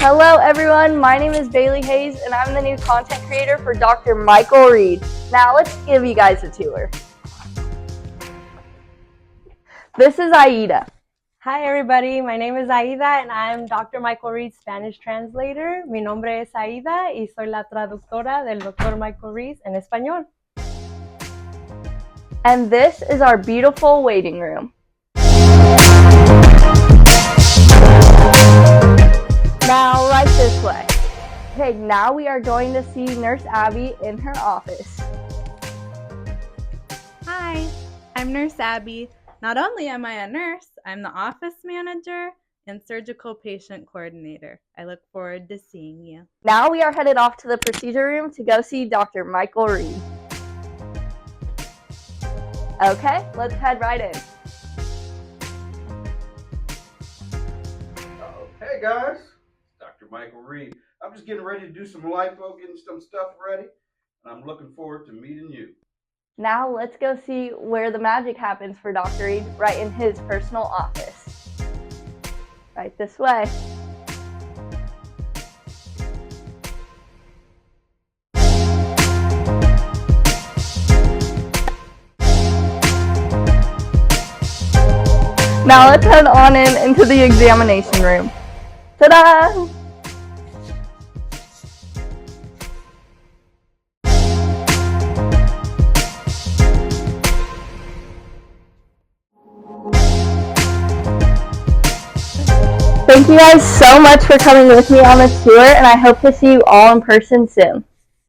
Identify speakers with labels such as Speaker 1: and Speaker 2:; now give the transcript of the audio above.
Speaker 1: Hello everyone, my name is Bailey Hayes and I'm the new content creator for Dr. Michael Reed. Now let's give you guys a tour. This is Aida.
Speaker 2: Hi everybody, my name is Aida and I'm Dr. Michael Reed's Spanish translator. Mi nombre es Aida y soy la traductora del Dr. Michael Reed en español.
Speaker 1: And this is our beautiful waiting room. Now right this way. Okay, now we are going to see Nurse Abby in her office.
Speaker 3: Hi, I'm Nurse Abby. Not only am I a nurse, I'm the office manager and surgical patient coordinator. I look forward to seeing you.
Speaker 1: Now we are headed off to the procedure room to go see Dr. Michael Reed. Okay, let's head right in.
Speaker 4: Hey guys, Dr. Michael Reed. I'm just getting ready to do some lipo, getting some stuff ready, and I'm looking forward to meeting you.
Speaker 1: Now let's go see where the magic happens for Dr. Reed, right in his personal office. Right this way. Now let's head on into the examination room. Ta-da! Thank you guys so much for coming with me on this tour, and I hope to see you all in person soon.